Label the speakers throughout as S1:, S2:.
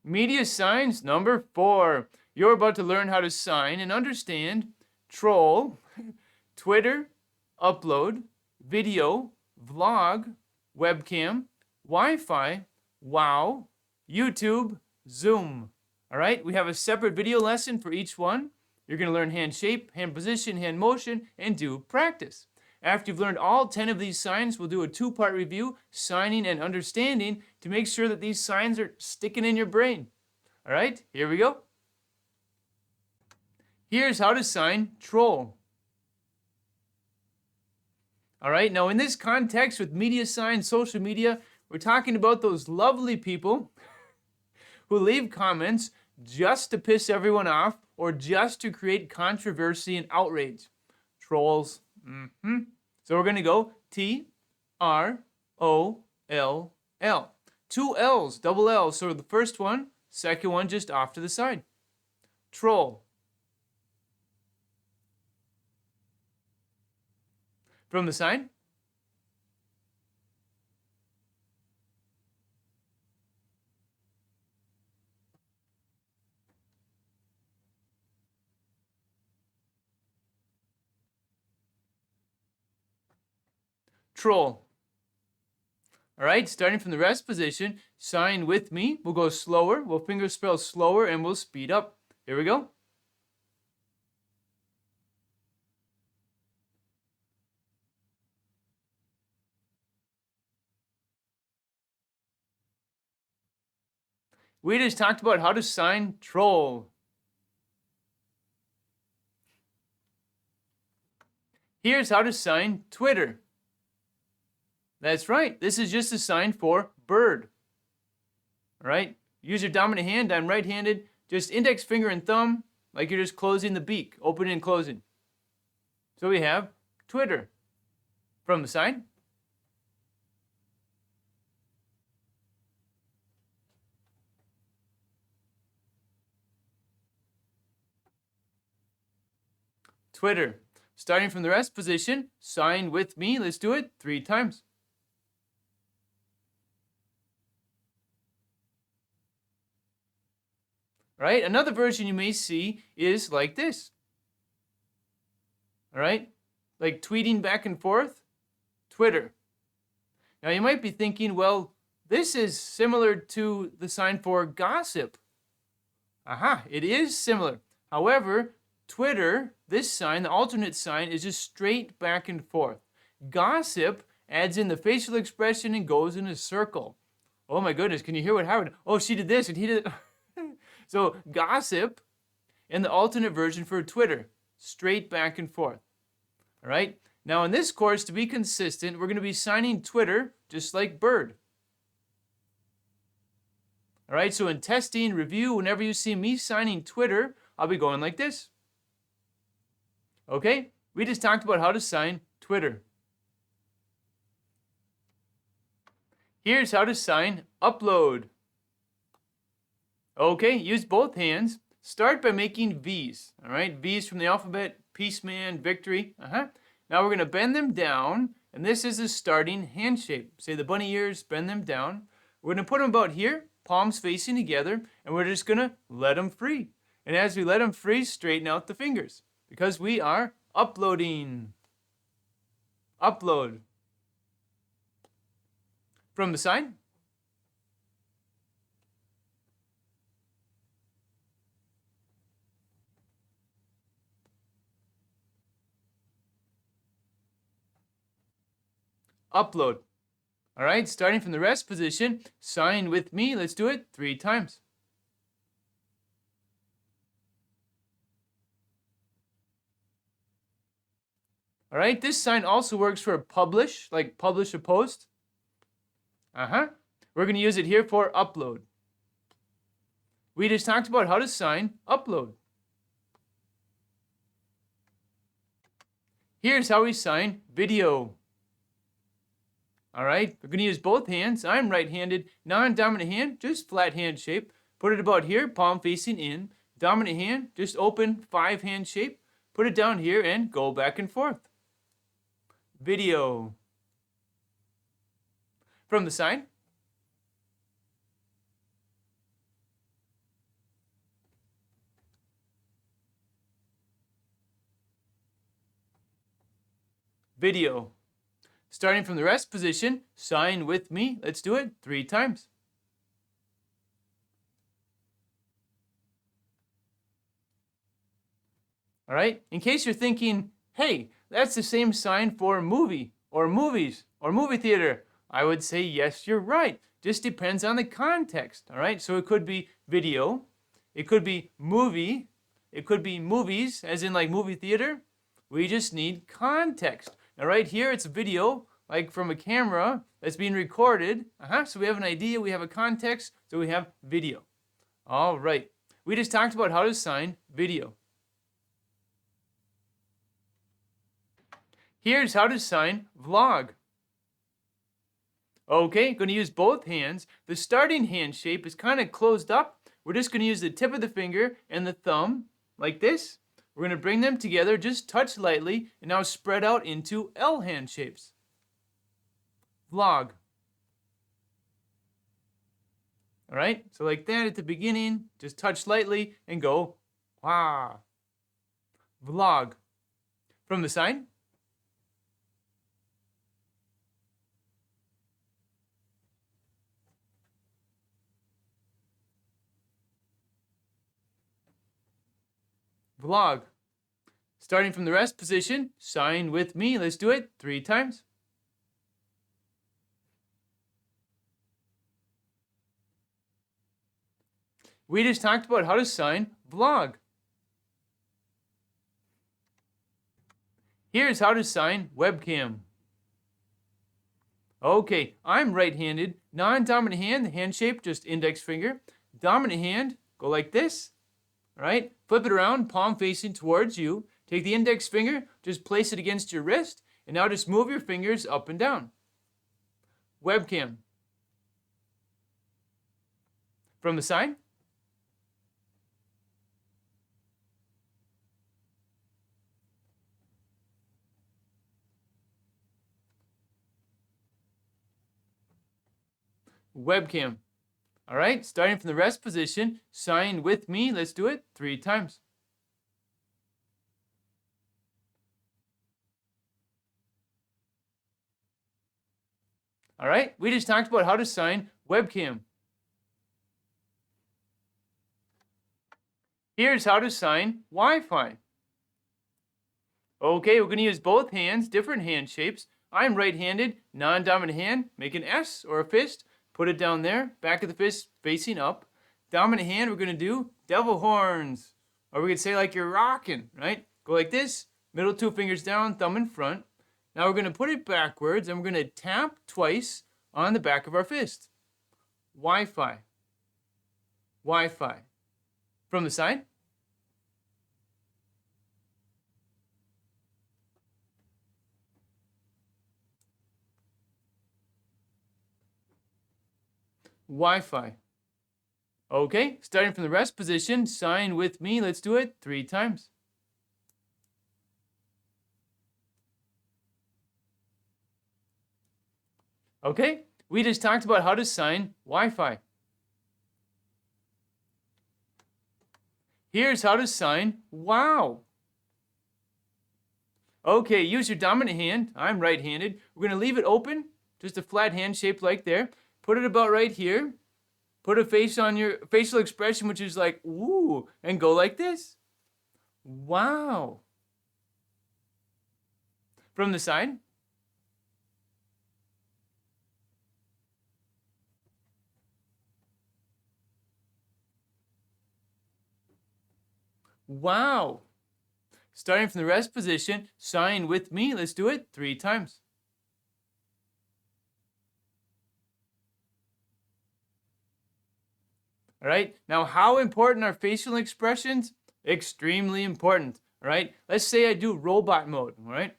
S1: Media signs number 4. You're about to learn how to sign and understand troll, Twitter, upload, video, vlog, webcam, Wi-Fi, wow, YouTube, Zoom. All right, we have a separate video lesson for each one. You're going to learn hand shape, hand position, hand motion, and do practice. After you've learned all 10 of these signs, we'll do a 2-part review, signing and understanding, to make sure that these signs are sticking in your brain. All right, here we go. Here's how to sign troll. All right, now in this context with media signs, social media, we're talking about those lovely people who leave comments just to piss everyone off or just to create controversy and outrage. Trolls. So we're going to go T-R-O-L-L. 2 L's, double L. So the first one, second one just off to the side. Troll. From the side. Troll. All right, starting from the rest position, sign with me. We'll go slower. We'll finger spell slower and we'll speed up. Here we go. We just talked about how to sign troll. Here's how to sign Twitter. That's right. This is just a sign for bird. All right. Use your dominant hand. I'm right-handed. Just index finger and thumb, like you're just closing the beak, opening and closing. So we have Twitter. From the side. Twitter. Starting from the rest position, sign with me. Let's do it 3 times. All right, another version you may see is like this. All right, like tweeting back and forth, Twitter. Now you might be thinking, well, this is similar to the sign for gossip. Aha, it is similar. However, Twitter, this sign, the alternate sign, is just straight back and forth. Gossip adds in the facial expression and goes in a circle. Oh my goodness, can you hear what happened? Oh, she did this and he did it. So gossip and the alternate version for Twitter, straight back and forth. All right, now in this course, to be consistent, we're going to be signing Twitter just like bird. All right, so in testing, review, whenever you see me signing Twitter, I'll be going like this. Okay, we just talked about how to sign Twitter. Here's how to sign upload. Okay, use both hands. Start by making V's. All right, V's from the alphabet, peace man, victory. Now we're going to bend them down, and this is a starting hand shape. Say the bunny ears, bend them down. We're going to put them about here, palms facing together, and we're just going to let them free. And as we let them free, straighten out the fingers, because we are uploading. Upload. From the side. Upload. All right, starting from the rest position, sign with me. Let's do it 3 times. All right, this sign also works for publish, like publish a post. We're going to use it here for upload. We just talked about how to sign upload. Here's how we sign video. All right, we're going to use both hands. I'm right-handed, non-dominant hand, just flat hand shape. Put it about here, palm facing in. Dominant hand, just open 5 hand shape. Put it down here and go back and forth. Video. From the side. video. Starting from the rest position, sign with me. Let's do it 3 times. All right, in case you're thinking, hey, that's the same sign for movie or movies or movie theater, I would say yes, you're right. Just depends on the context. All right, so it could be video, it could be movie, it could be movies, as in like movie theater. We just need context. Now right here it's a video, like from a camera that's being recorded. So we have an idea, we have a context, so we have video. All right, we just talked about how to sign video. Here's how to sign vlog. Okay, going to use both hands. The starting hand shape is kind of closed up. We're just going to use the tip of the finger and the thumb, like this. We're going to bring them together, just touch lightly, and now spread out into L hand shapes. Vlog. All right, so like that at the beginning, just touch lightly and go, wow. Vlog. From the side. Vlog. Starting from the rest position, sign with me. Let's do it 3 times. We just talked about how to sign vlog. Here's how to sign webcam. Okay, I'm right-handed. Non-dominant hand, the hand shape, just index finger. Dominant hand, go like this. All right, flip it around, palm facing towards you. Take the index finger, just place it against your wrist, and now just move your fingers up and down. Webcam. From the side. Webcam. All right, starting from the rest position, sign with me. Let's do it 3 times. All right, we just talked about how to sign webcam. Here's how to sign Wi-Fi. Okay, we're going to use both hands, different hand shapes. I'm right-handed, non-dominant hand, make an S or a fist. Put it down there, back of the fist facing up. Dominant hand, we're going to do devil horns. Or we could say like you're rocking, right? Go like this, middle 2 fingers down, thumb in front. Now we're going to put it backwards and we're going to tap twice on the back of our fist. Wi-Fi. Wi-Fi. From the side. Wi-Fi. Okay, starting from the rest position, sign with me. Let's do it 3 times. Okay, we just talked about how to sign Wi-Fi. Here's how to sign wow. Okay, use your dominant hand. I'm right-handed. We're going to leave it open, just a flat hand shape like there. Put it about right here. Put a face on your facial expression, which is like, ooh, and go like this. Wow. From the side. Wow. Starting from the rest position, sign with me. Let's do it 3 times. All right, now how important are facial expressions? Extremely important, all right? Let's say I do robot mode, all right?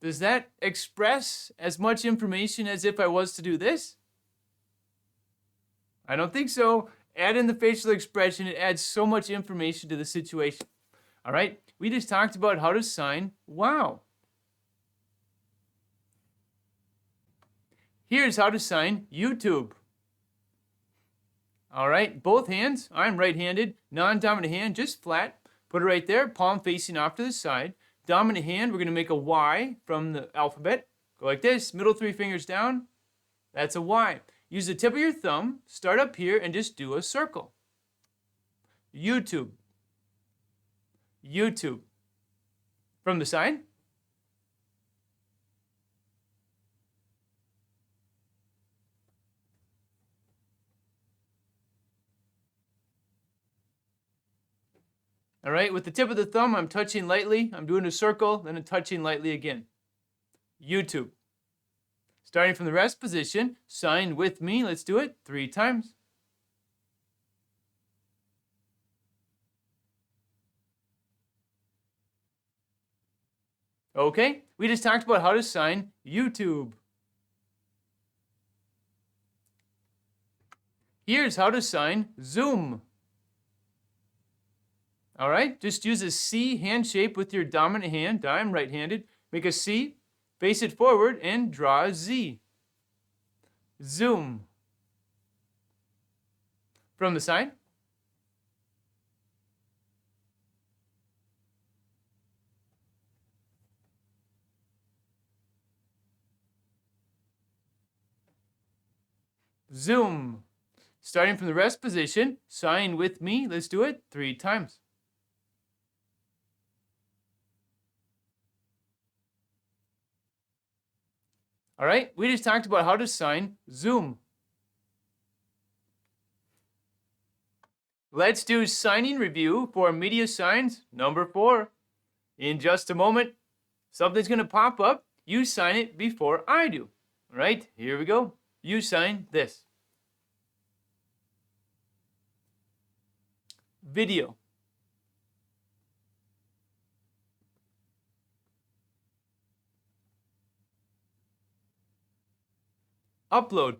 S1: Does that express as much information as if I was to do this? I don't think so. Add in the facial expression, it adds so much information to the situation. All right, we just talked about how to sign wow. Here's how to sign YouTube. All right, both hands. I'm right-handed, non-dominant hand, just flat. Put it right there, palm facing off to the side. dominant hand, we're going to make a Y from the alphabet. Go like this, middle 3 fingers down. That's a Y. Use the tip of your thumb, start up here, and just do a circle. YouTube. YouTube. From the side. All right, with the tip of the thumb, I'm touching lightly. I'm doing a circle, then I'm touching lightly again. YouTube. Starting from the rest position, sign with me. Let's do it 3 times. Okay, we just talked about how to sign YouTube. Here's how to sign Zoom. All right, just use a C hand shape with your dominant hand. I'm right-handed. Make a C, face it forward, and draw a Z. Zoom. From the side. Zoom. Starting from the rest position, sign with me. Let's do it 3 times. All right, we just talked about how to sign Zoom. Let's do signing review for media signs number 4. In just a moment, something's going to pop up. You sign it before I do. All right, here we go. You sign this. Video. Upload.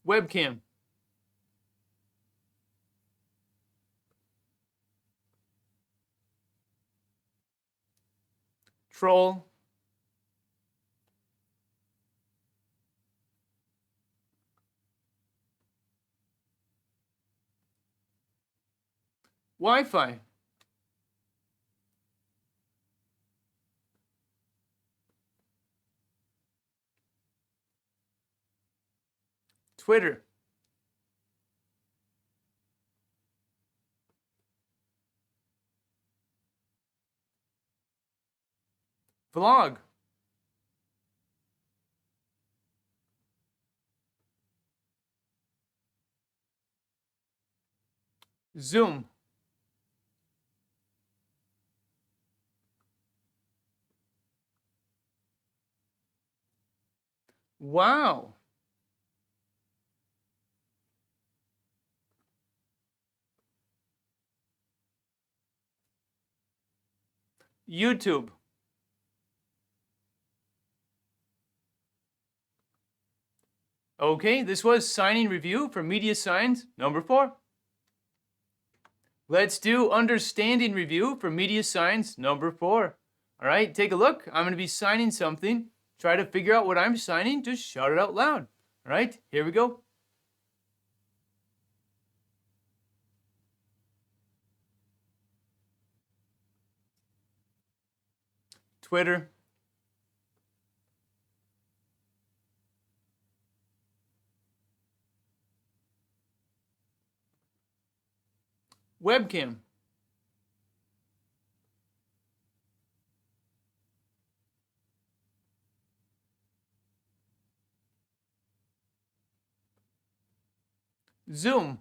S1: Webcam. Troll. Wi-Fi. Twitter. Vlog. Zoom. Wow. YouTube. Okay, this was signing review for media signs number 4. Let's do understanding review for media signs number 4. All right, take a look. I'm going to be signing something. Try to figure out what I'm signing. Just shout it out loud. All right, here we go. Twitter. Webcam. Zoom.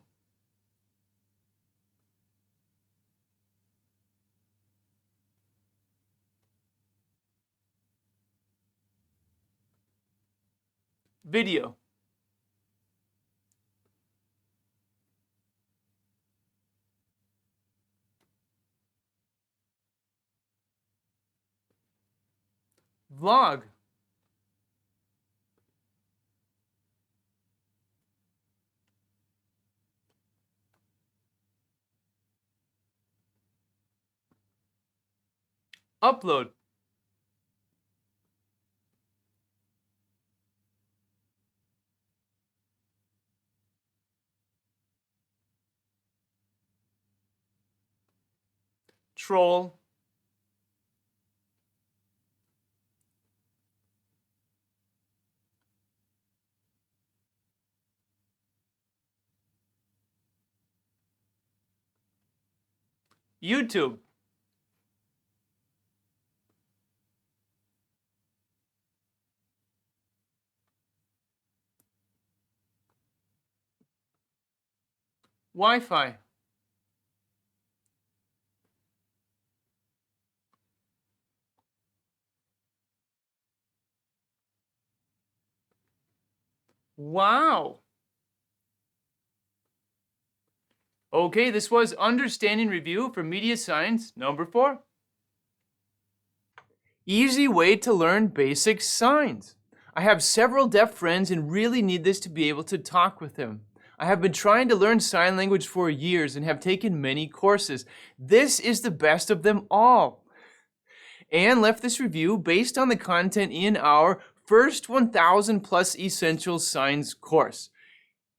S1: Video. Vlog. Upload. troll, YouTube, Wi-Fi, wow. Okay, this was Understanding Review for Media Science number 4. Easy way to learn basic signs. I have several deaf friends and really need this to be able to talk with them. I have been trying to learn sign language for years and have taken many courses. This is the best of them all. Anne left this review based on the content in our first 1,000 plus essential signs course.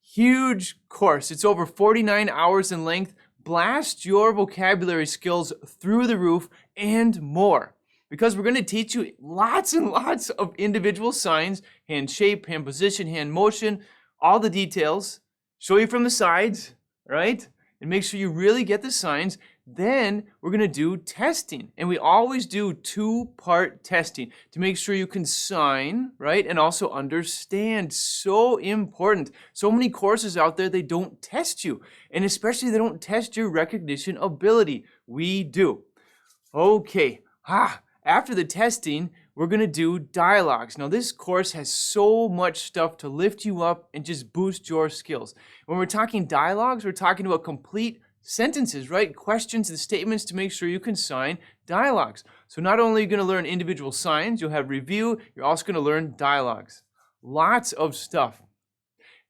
S1: Huge course. It's over 49 hours in length. Blast your vocabulary skills through the roof and more. Because we're going to teach you lots and lots of individual signs, hand shape, hand position, hand motion, all the details. Show you from the sides, right? And make sure you really get the signs. Then we're going to do testing. And we always do 2-part testing to make sure you can sign, right? And also understand. So important. So many courses out there, they don't test you. And especially they don't test your recognition ability. We do. Okay. After the testing, we're going to do dialogues. Now, this course has so much stuff to lift you up and just boost your skills. When we're talking dialogues, we're talking about complete sentences, right? Questions and statements to make sure you can sign dialogues. So not only are you going to learn individual signs, you'll have review, you're also going to learn dialogues. Lots of stuff.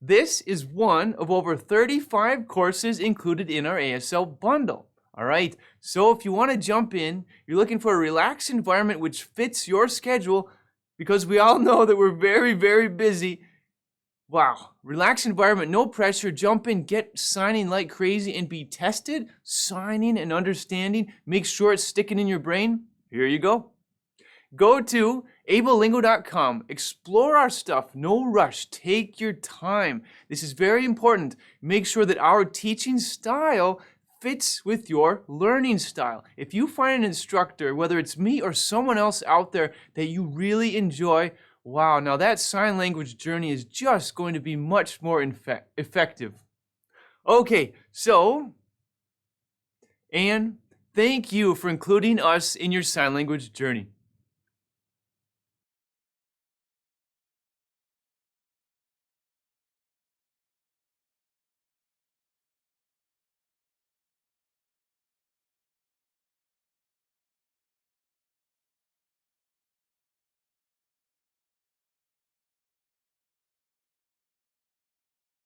S1: This is one of over 35 courses included in our ASL bundle. All right, so if you want to jump in, you're looking for a relaxed environment which fits your schedule, because we all know that we're very, very busy. Wow, relaxed environment, no pressure, jump in, get signing like crazy and be tested, signing and understanding, make sure it's sticking in your brain. Here you go. Go to ablelingo.com, explore our stuff, no rush, take your time. This is very important. Make sure that our teaching style fits with your learning style. If you find an instructor, whether it's me or someone else out there that you really enjoy, wow, now that sign language journey is just going to be much more effective. Okay, so, Anne, thank you for including us in your sign language journey.